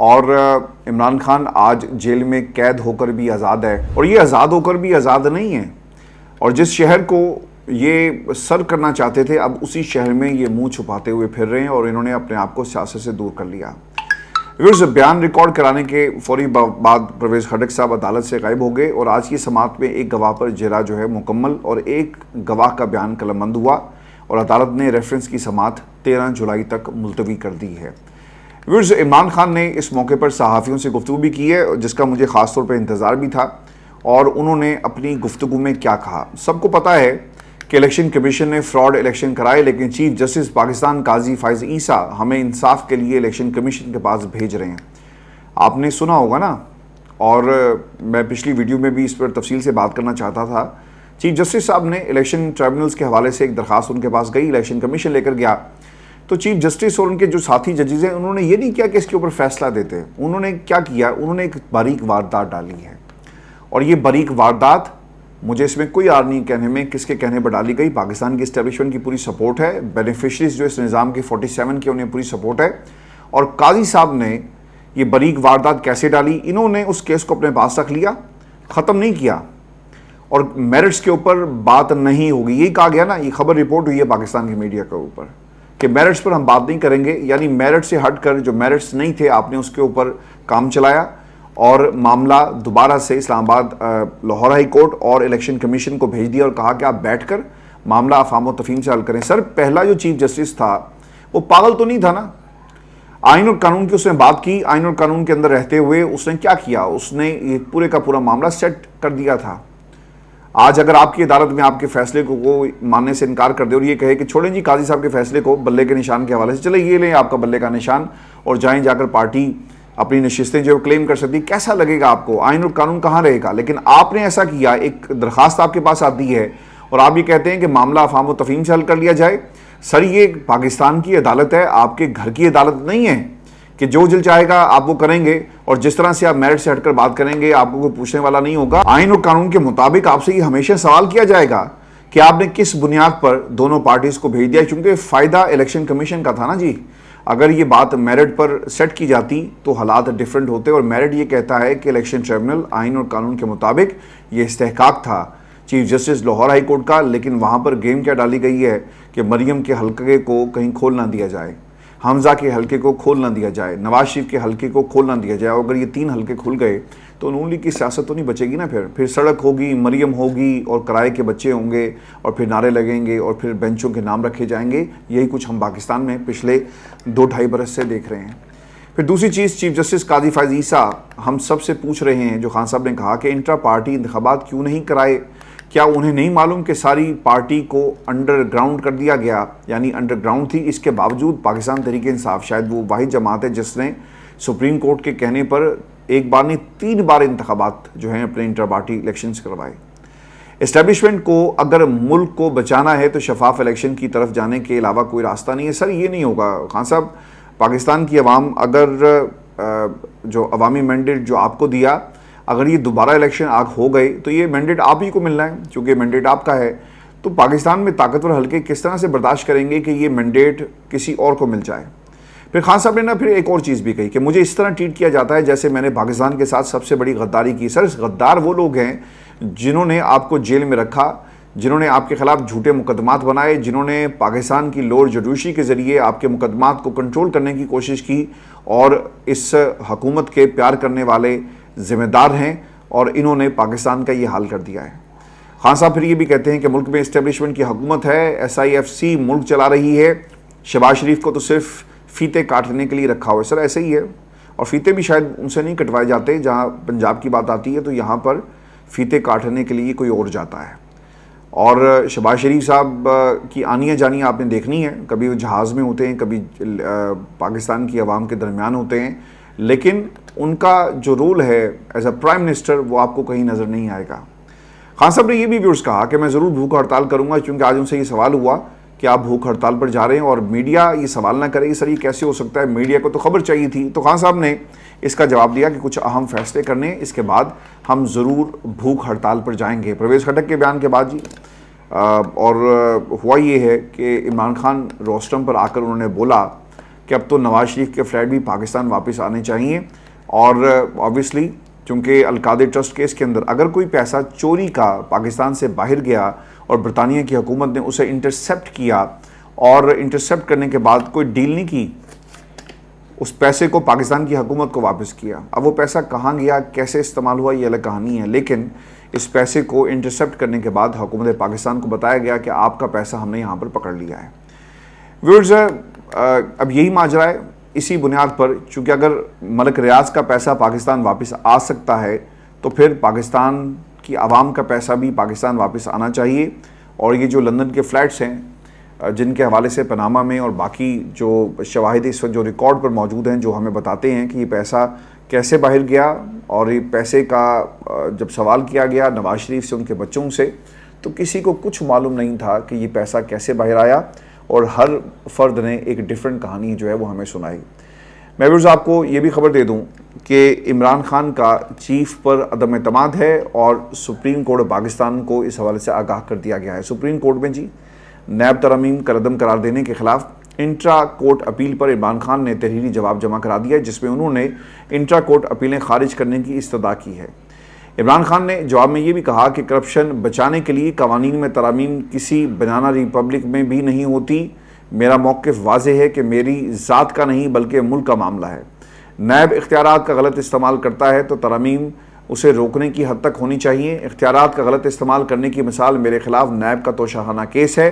اور عمران خان آج جیل میں قید ہو کر بھی آزاد ہے، اور یہ آزاد ہو کر بھی آزاد نہیں ہے، اور جس شہر کو یہ سر کرنا چاہتے تھے اب اسی شہر میں یہ منہ چھپاتے ہوئے پھر رہے ہیں، اور انہوں نے اپنے آپ کو سیاست سے دور کر لیا۔ بیان ریکارڈ کرانے کے فوری بعد پرویز خٹک صاحب عدالت سے غائب ہو گئے، اور آج کی سماعت میں ایک گواہ پر جرا جو ہے مکمل، اور ایک گواہ کا بیان قلم بند ہوا، اور عدالت نے ریفرنس کی سماعت 13 جولائی تک ملتوی کر دی ہے۔ عمران خان نے اس موقع پر صحافیوں سے گفتگو بھی کی ہے، جس کا مجھے خاص طور پہ انتظار بھی تھا، اور انہوں نے اپنی گفتگو میں کیا کہا۔ سب کو پتہ ہے کہ الیکشن کمیشن نے فراڈ الیکشن کرائے، لیکن چیف جسٹس پاکستان قاضی فائز عیسیٰ ہمیں انصاف کے لیے الیکشن کمیشن کے پاس بھیج رہے ہیں۔ آپ نے سنا ہوگا نا، اور میں پچھلی ویڈیو میں بھی اس پر تفصیل سے بات کرنا چاہتا تھا۔ چیف جسٹس صاحب نے الیکشن ٹرائبونلز کے حوالے سے ایک درخواست ان کے پاس گئی، الیکشن کمیشن لے کر گیا، تو چیف جسٹس اور ان کے جو ساتھی ججز ہیں انہوں نے یہ نہیں کیا کہ اس کے اوپر فیصلہ دیتے، انہوں نے کیا کیا، انہوں نے ایک باریک واردات ڈالی ہے، اور یہ باریک واردات مجھے اس میں کوئی آر نہیں کہنے میں کس کے کہنے پر ڈالی گئی۔ پاکستان کی اسٹیبلشمنٹ کی پوری سپورٹ ہے، بینیفیشریز جو اس نظام کے 47 کے انہیں پوری سپورٹ ہے، اور قاضی صاحب نے یہ باریک واردات کیسے ڈالی، انہوں نے اس کیس کو اپنے پاس رکھ لیا، ختم نہیں کیا، اور میرٹس کے اوپر بات نہیں ہوگی، یہی کہا گیا نا، یہ خبر رپورٹ ہوئی ہے پاکستان کی میڈیا کے اوپر کہ میرٹس پر ہم بات نہیں کریں گے، یعنی میرٹ سے ہٹ کر جو میرٹس نہیں تھے آپ نے اس کے اوپر کام چلایا، اور معاملہ دوبارہ سے اسلام آباد لاہور ہائی کورٹ اور الیکشن کمیشن کو بھیج دیا، اور کہا کہ آپ بیٹھ کر معاملہ افہام و تفہیم سے حل کریں۔ سر پہلا جو چیف جسٹس تھا وہ پاگل تو نہیں تھا نا، آئین اور قانون کی اس نے بات کی، آئین اور قانون کے اندر رہتے ہوئے اس نے کیا کیا، اس نے یہ پورے کا پورا معاملہ سیٹ کر دیا تھا۔ آج اگر آپ کی عدالت میں آپ کے فیصلے کو ماننے سے انکار کر دے اور یہ کہے کہ چھوڑیں جی قاضی صاحب کے فیصلے کو بلے کے نشان کے حوالے سے، چلے یہ لیں آپ کا بلے کا نشان اور جائیں جا کر پارٹی اپنی نشستیں جو کلیم کر سکتی، کیسا لگے گا آپ کو؟ آئین اور قانون کہاں رہے گا؟ لیکن آپ نے ایسا کیا، ایک درخواست آپ کے پاس آتی ہے اور آپ یہ کہتے ہیں کہ معاملہ افہام و تفہیم سے حل کر لیا جائے۔ سر یہ پاکستان کی عدالت ہے، آپ کے گھر کی عدالت نہیں ہے کہ جو دل چاہے گا آپ وہ کریں گے، اور جس طرح سے آپ میرٹ سے ہٹ کر بات کریں گے آپ کو کوئی پوچھنے والا نہیں ہوگا۔ آئین اور قانون کے مطابق آپ سے یہ ہمیشہ سوال کیا جائے گا کہ آپ نے کس بنیاد پر دونوں پارٹیز کو بھیج دیا، چونکہ فائدہ الیکشن کمیشن کا تھا نا جی۔ اگر یہ بات میرٹ پر سیٹ کی جاتی تو حالات ڈیفرنٹ ہوتے، اور میرٹ یہ کہتا ہے کہ الیکشن ٹریبونل آئین اور قانون کے مطابق یہ استحقاق تھا chief justice Lahore high court کا، لیکن وہاں پر گیم کیا ڈالی گئی ہے کہ مریم کے حلقے کو کہیں کھول نہ دیا جائے، حمزہ کے حلقے کو کھول نہ دیا جائے، نواز شریف کے حلقے کو کھول نہ دیا جائے، اور اگر یہ 3 حلقے کھل گئے تو نون لیگ کی سیاست تو نہیں بچے گی نا، پھر سڑک ہوگی، مریم ہوگی، اور کرائے کے بچے ہوں گے، اور پھر نعرے لگیں گے، اور پھر بینچوں کے نام رکھے جائیں گے۔ یہی کچھ ہم پاکستان میں پچھلے 2-2.5 برس سے دیکھ رہے ہیں۔ پھر دوسری چیز، چیف جسٹس قاضی فائز عیسیٰ ہم سب سے پوچھ رہے ہیں، جو خان صاحب نے کہا کہ انٹرا پارٹی انتخابات کیوں نہیں کرائے، کیا انہیں نہیں معلوم کہ ساری پارٹی کو انڈر گراؤنڈ کر دیا گیا، یعنی انڈر گراؤنڈ تھی۔ اس کے باوجود پاکستان تحریک انصاف شاید وہ واحد جماعت ہے جس نے سپریم کورٹ کے کہنے پر ایک بار نہیں 3 بار انتخابات جو ہیں اپنے انٹر پارٹی الیکشنز کروائے۔ اسٹیبلشمنٹ کو اگر ملک کو بچانا ہے تو شفاف الیکشن کی طرف جانے کے علاوہ کوئی راستہ نہیں ہے۔ سر یہ نہیں ہوگا خان صاحب، پاکستان کی عوام اگر جو عوامی مینڈیٹ جو آپ کو دیا، اگر یہ دوبارہ الیکشن ہو گئے تو یہ مینڈیٹ آپ ہی کو ملنا ہے، چونکہ مینڈیٹ آپ کا ہے، تو پاکستان میں طاقتور حلقے کس طرح سے برداشت کریں گے کہ یہ مینڈیٹ کسی اور کو مل جائے۔ پھر خان صاحب نے پھر ایک اور چیز بھی کہی کہ مجھے اس طرح ٹریٹ کیا جاتا ہے جیسے میں نے پاکستان کے ساتھ سب سے بڑی غداری کی۔ سر غدار وہ لوگ ہیں جنہوں نے آپ کو جیل میں رکھا، جنہوں نے آپ کے خلاف جھوٹے مقدمات بنائے، جنہوں نے پاکستان کی لوور جوڈیشری کے ذریعے آپ کے مقدمات کو کنٹرول کرنے کی کوشش کی، اور اس حکومت کے پیار کرنے والے ذمہ دار ہیں، اور انہوں نے پاکستان کا یہ حال کر دیا ہے۔ خان صاحب پھر یہ بھی کہتے ہیں کہ ملک میں اسٹیبلشمنٹ کی حکومت ہے، SIFC ملک چلا رہی ہے، شہباز شریف کو تو صرف فیتے کاٹنے کے لیے رکھا ہوا ہے۔ سر ایسے ہی ہے، اور فیتے بھی شاید ان سے نہیں کٹوائے جاتے، جہاں پنجاب کی بات آتی ہے تو یہاں پر فیتے کاٹنے کے لیے کوئی اور جاتا ہے۔ اور شہباز شریف صاحب کی آنیاں جانیاں آپ نے دیکھنی ہے، کبھی وہ جہاز میں ہوتے ہیں، کبھی پاکستان کی عوام کے درمیان ہوتے ہیں، لیکن ان کا جو رول ہے ایز اے پرائم منسٹر وہ آپ کو کہیں نظر نہیں آئے گا۔ خان صاحب نے یہ بھی ویورز کہا کہ میں ضرور بھوک ہڑتال کروں گا، چونکہ آج ان سے یہ سوال ہوا کہ آپ بھوک ہڑتال پر جا رہے ہیں اور میڈیا یہ سوال نہ کرے کہ سر یہ کیسے ہو سکتا ہے، میڈیا کو تو خبر چاہیے تھی۔ تو خان صاحب نے اس کا جواب دیا کہ کچھ اہم فیصلے کرنے، اس کے بعد ہم ضرور بھوک ہڑتال پر جائیں گے۔ پرویز خٹک کے بیان کے بعد جی اور ہوا یہ ہے کہ عمران خان روسٹرم پر آ کر انہوں نے بولا کہ اب تو نواز شریف کے فلیٹ بھی پاکستان واپس آنے چاہیے، اور آبویسلی چونکہ القادری ٹرسٹ کیس کے اندر اگر کوئی پیسہ چوری کا پاکستان سے باہر گیا اور برطانیہ کی حکومت نے اسے انٹرسیپٹ کیا اور انٹرسیپٹ کرنے کے بعد کوئی ڈیل نہیں کی، اس پیسے کو پاکستان کی حکومت کو واپس کیا، اب وہ پیسہ کہاں گیا، کیسے استعمال ہوا، یہ الگ کہانی ہے، لیکن اس پیسے کو انٹرسیپٹ کرنے کے بعد حکومت پاکستان کو بتایا گیا کہ آپ کا پیسہ ہم نے یہاں پر پکڑ لیا ہے۔ ویورز، اب یہی ماجرا ہے۔ اسی بنیاد پر چونکہ اگر ملک ریاض کا پیسہ پاکستان واپس آ سکتا ہے تو پھر پاکستان کی عوام کا پیسہ بھی پاکستان واپس آنا چاہیے، اور یہ جو لندن کے فلیٹس ہیں جن کے حوالے سے پاناما میں اور باقی جو شواہد اس وقت جو ریکارڈ پر موجود ہیں جو ہمیں بتاتے ہیں کہ یہ پیسہ کیسے باہر گیا، اور یہ پیسے کا جب سوال کیا گیا نواز شریف سے، ان کے بچوں سے، تو کسی کو کچھ معلوم نہیں تھا کہ یہ پیسہ کیسے باہر آیا، اور ہر فرد نے ایک ڈیفرنٹ کہانی جو ہے وہ ہمیں سنائی۔ میں ویورز آپ کو یہ بھی خبر دے دوں کہ عمران خان کا چیف پر عدم اعتماد ہے، اور سپریم کورٹ پاکستان کو اس حوالے سے آگاہ کر دیا گیا ہے۔ سپریم کورٹ میں نیب ترامیم کا ردم قرار دینے کے خلاف انٹرا کورٹ اپیل پر عمران خان نے تحریری جواب جمع کرا دیا، جس میں انہوں نے انٹرا کورٹ اپیلیں خارج کرنے کی استدعا کی ہے۔ عمران خان نے جواب میں یہ بھی کہا کہ کرپشن بچانے کے لیے قوانین میں ترامیم کسی بنانا ریپبلک میں بھی نہیں ہوتی، میرا موقف واضح ہے کہ میری ذات کا نہیں بلکہ ملک کا معاملہ ہے۔ نیب اختیارات کا غلط استعمال کرتا ہے تو ترامیم اسے روکنے کی حد تک ہونی چاہیے۔ اختیارات کا غلط استعمال کرنے کی مثال میرے خلاف نیب کا توشیحانہ کیس ہے۔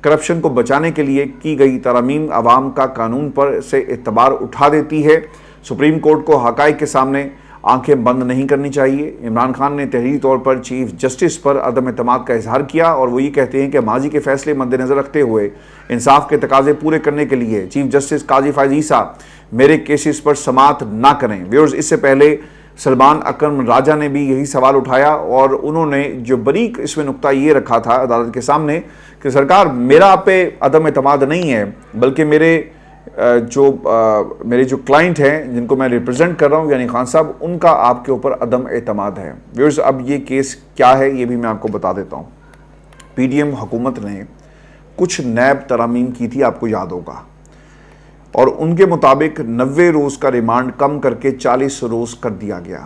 کرپشن کو بچانے کے لیے کی گئی ترامیم عوام کا قانون پر سے اعتبار اٹھا دیتی ہے۔ سپریم کورٹ کو حقائق کے سامنے آنکھیں بند نہیں کرنی چاہیے۔ عمران خان نے تحریری طور پر چیف جسٹس پر عدم اعتماد کا اظہار کیا، اور وہ یہ کہتے ہیں کہ ماضی کے فیصلے مد نظر رکھتے ہوئے انصاف کے تقاضے پورے کرنے کے لیے چیف جسٹس قاضی فائز عیسیٰ میرے کیسز پر سماعت نہ کریں۔ ویورز، اس سے پہلے سلمان اکرم راجہ نے بھی یہی سوال اٹھایا، اور انہوں نے جو بریک اس میں نقطہ یہ رکھا تھا عدالت کے سامنے کہ سرکار میرا آپ پہ عدم اعتماد نہیں ہے، بلکہ میرے جو کلائنٹ ہیں جن کو میں ریپرزینٹ کر رہا ہوں یعنی خان صاحب، ان کا آپ کے اوپر عدم اعتماد ہے۔ ویورز، اب یہ کیس کیا ہے یہ بھی میں آپ کو بتا دیتا ہوں۔ پی ڈی ایم حکومت نے کچھ نیب ترامیم کی تھی، آپ کو یاد ہوگا، اور ان کے مطابق 90 روز کا ریمانڈ کم کر کے 40 روز کر دیا گیا۔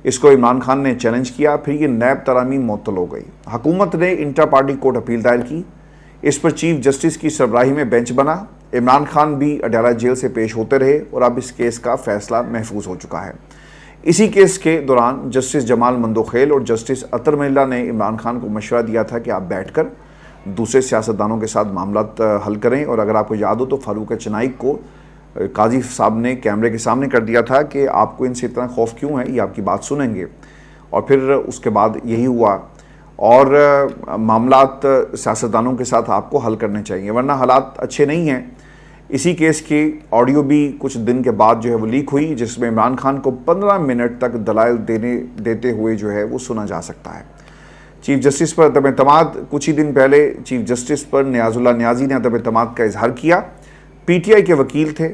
اس کو عمران خان نے چیلنج کیا، پھر یہ نیب ترامیم معطل ہو گئی۔ حکومت نے انٹرا پارٹی کورٹ اپیل دائر کی، اس پر چیف جسٹس کی سربراہی میں بینچ بنا۔ عمران خان بھی اڈیالہ جیل سے پیش ہوتے رہے، اور اب اس کیس کا فیصلہ محفوظ ہو چکا ہے۔ اسی کیس کے دوران جسٹس جمال مندوخیل اور جسٹس اطہر ملہ نے عمران خان کو مشورہ دیا تھا کہ آپ بیٹھ کر دوسرے سیاستدانوں کے ساتھ معاملات حل کریں، اور اگر آپ کو یاد ہو تو فاروق چنائک کو قاضی صاحب نے کیمرے کے سامنے کر دیا تھا کہ آپ کو ان سے اتنا خوف کیوں ہے، یہ آپ کی بات سنیں گے، اور پھر اس کے بعد یہی ہوا، اور معاملات سیاستدانوں کے ساتھ آپ کو حل کرنے چاہیے ورنہ حالات اچھے نہیں ہیں۔ اسی کیس کی آڈیو بھی کچھ دن کے بعد جو ہے وہ لیک ہوئی، جس میں عمران خان کو 15 منٹ تک دلائل دیتے ہوئے جو ہے وہ سنا جا سکتا ہے۔ چیف جسٹس پر عدم اعتماد، کچھ ہی دن پہلے چیف جسٹس پر نیاز اللہ نیازی نے عدم اعتماد کا اظہار کیا، پی ٹی آئی کے وکیل تھے،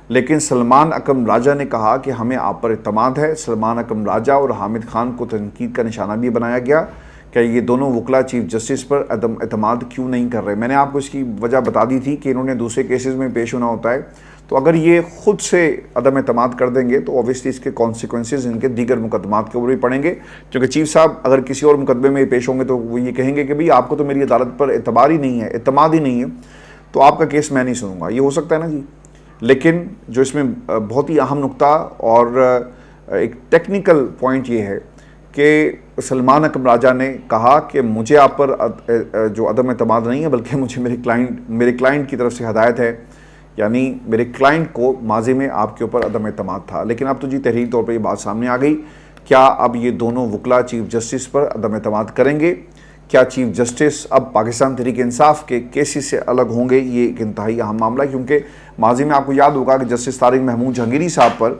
لیکن سلمان اکرم راجہ نے کہا کہ ہمیں آپ پر اعتماد ہے۔ سلمان اکرم راجہ اور حامد خان کو تنقید کا نشانہ بھی بنایا گیا کہ یہ دونوں وکلا چیف جسٹس پر عدم اعتماد کیوں نہیں کر رہے۔ میں نے آپ کو اس کی وجہ بتا دی تھی کہ انہوں نے دوسرے کیسز میں پیش ہونا ہوتا ہے، تو اگر یہ خود سے عدم اعتماد کر دیں گے تو اوبویسلی اس کے کانسیکوینسز ان کے دیگر مقدمات کے اوپر بھی پڑیں گے، کیونکہ چیف صاحب اگر کسی اور مقدمے میں پیش ہوں گے تو وہ یہ کہیں گے کہ بھئی آپ کو تو میری عدالت پر اعتبار ہی نہیں ہے، اعتماد ہی نہیں ہے، تو آپ کا کیس میں نہیں سنوں گا۔ یہ ہو سکتا ہے نا جی، لیکن جو اس میں بہت ہی اہم نقطہ اور ایک ٹیکنیکل پوائنٹ یہ ہے کہ سلمان اکرم راجہ نے کہا کہ مجھے آپ پر جو عدم اعتماد نہیں ہے بلکہ مجھے میرے کلائنٹ کی طرف سے ہدایت ہے، یعنی میرے کلائنٹ کو ماضی میں آپ کے اوپر عدم اعتماد تھا، لیکن اب تو جی تحریری طور پر یہ بات سامنے آ گئی۔ کیا اب یہ دونوں وکلا چیف جسٹس پر عدم اعتماد کریں گے؟ کیا چیف جسٹس اب پاکستان تحریک انصاف کے کیسز سے الگ ہوں گے؟ یہ ایک انتہائی اہم معاملہ ہے، کیونکہ ماضی میں آپ کو یاد ہوگا کہ جسٹس طارق محمود جہانگیری صاحب پر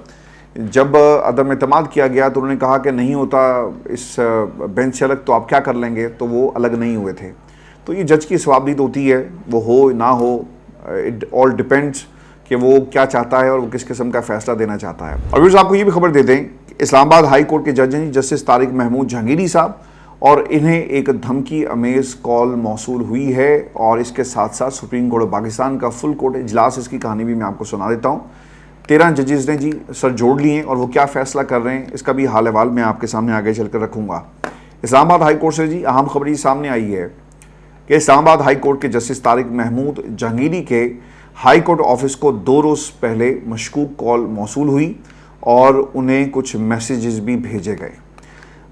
جب عدم اعتماد کیا گیا تو انہوں نے کہا کہ نہیں ہوتا اس بینچ سے الگ تو آپ کیا کر لیں گے، تو وہ الگ نہیں ہوئے تھے۔ تو یہ جج کی ثوابدید ہوتی ہے، وہ ہو نہ ہو، اٹ آل ڈیپینڈس کہ وہ کیا چاہتا ہے اور وہ کس قسم کا فیصلہ دینا چاہتا ہے۔ اور ویورز آپ کو یہ بھی خبر دے دیں کہ اسلام آباد ہائی کورٹ کے جج ہیں جسٹس طارق محمود جہانگیری صاحب، اور انہیں ایک دھمکی امیز کال موصول ہوئی ہے، اور اس کے ساتھ ساتھ سپریم کورٹ آف پاکستان کا فل کورٹ اجلاس، اس کی کہانی بھی میں آپ کو سنا دیتا ہوں۔ 13 ججز نے جی سر جوڑ لیے ہیں، اور وہ کیا فیصلہ کر رہے ہیں اس کا بھی حال احوال میں آپ کے سامنے آگے چل کر رکھوں گا۔ اسلام آباد ہائی کورٹ سے جی اہم خبر یہ سامنے آئی ہے کہ اسلام آباد ہائی کورٹ کے جسٹس طارق محمود جہانگیری کے ہائی کورٹ آفس کو 2 روز پہلے مشکوک کال موصول ہوئی اور انہیں کچھ میسیجز بھی بھیجے گئے۔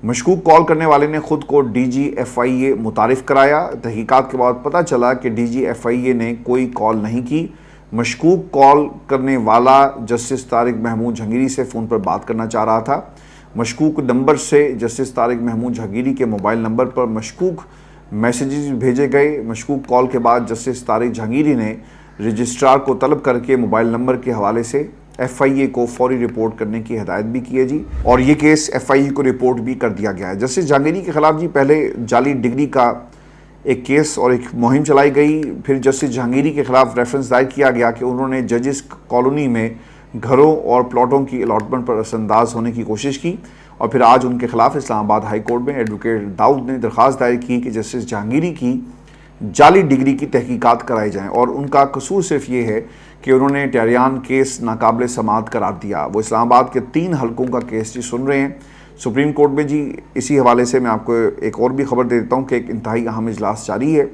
مشکوک کال کرنے والے نے خود کو ڈی جی ایف آئی اے متعارف کرایا۔ تحقیقات کے بعد پتہ چلا کہ ڈی جی ایف آئی اے نے کوئی کال نہیں کی۔ مشکوک کال کرنے والا جسٹس طارق محمود جہانگیری سے فون پر بات کرنا چاہ رہا تھا۔ مشکوک نمبر سے جسٹس طارق محمود جہانگیری کے موبائل نمبر پر مشکوک میسیجز بھیجے گئے۔ مشکوک کال کے بعد جسٹس طارق جہانگیری نے رجسٹرار کو طلب کر کے موبائل نمبر کے حوالے سے ایف آئی اے کو فوری رپورٹ کرنے کی ہدایت بھی کی ہے جی، اور یہ کیس ایف آئی اے کو رپورٹ بھی کر دیا گیا ہے۔ جسٹس جہانگیری کے خلاف جی پہلے جعلی ڈگری کا ایک کیس اور ایک مہم چلائی گئی، پھر جسٹس جہانگیری کے خلاف ریفرنس دائر کیا گیا کہ انہوں نے ججز کالونی میں گھروں اور پلاٹوں کی الاٹمنٹ پر اثر انداز ہونے کی کوشش کی، اور پھر آج ان کے خلاف اسلام آباد ہائی کورٹ میں ایڈوکیٹ داؤد نے درخواست دائر کی کہ جسٹس جہانگیری کی جعلی ڈگری کی تحقیقات کرائی جائیں، اور ان کا قصور صرف یہ ہے کہ انہوں نے ٹہریان کیس ناقابل سماعت قرار دیا۔ وہ اسلام آباد کے 3 حلقوں کا کیس جی سن رہے ہیں سپریم کورٹ میں جی۔ اسی حوالے سے میں آپ کو ایک اور بھی خبر دے دیتا ہوں کہ ایک انتہائی اہم اجلاس جاری ہے،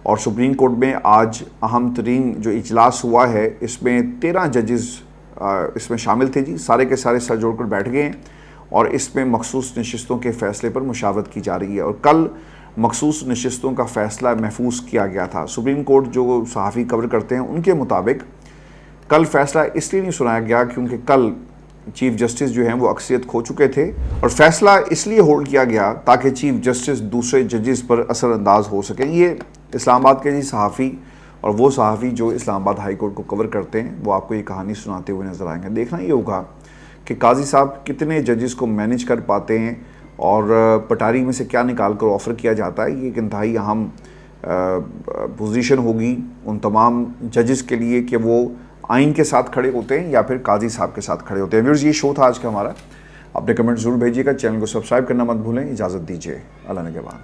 اور سپریم کورٹ میں آج اہم ترین جو اجلاس ہوا ہے اس میں 13 ججز اس میں شامل تھے جی، سارے کے سارے سر جوڑ کر بیٹھ گئے ہیں، اور اس میں مخصوص نشستوں کے فیصلے پر مشاورت کی جا رہی ہے۔ اور کل مخصوص نشستوں کا فیصلہ محفوظ کیا گیا تھا۔ سپریم کورٹ جو صحافی کور کرتے ہیں ان کے مطابق کل فیصلہ اس لیے نہیں سنایا گیا کیونکہ کل چیف جسٹس جو ہیں وہ اکثریت کھو چکے تھے، اور فیصلہ اس لیے ہولڈ کیا گیا تاکہ چیف جسٹس دوسرے ججز پر اثر انداز ہو سکیں۔ یہ اسلام آباد کے جی صحافی اور وہ صحافی جو اسلام آباد ہائی کورٹ کو کور کرتے ہیں وہ آپ کو یہ کہانی سناتے ہوئے نظر آئیں گے۔ دیکھنا یہ ہوگا کہ قاضی صاحب کتنے ججز کو مینیج کر پاتے ہیں، اور پٹاری میں سے کیا نکال کر آفر کیا جاتا ہے۔ یہ ایک انتہائی اہم پوزیشن ہوگی ان تمام ججز کے لیے کہ وہ آئین کے ساتھ کھڑے ہوتے ہیں یا پھر قاضی صاحب کے ساتھ کھڑے ہوتے ہیں۔ ویورز، یہ شو تھا آج کا ہمارا، اپنے کمنٹ ضرور بھیجیے گا، چینل کو سبسکرائب کرنا مت بھولیں۔ اجازت دیجیے، اللہ نگہبان۔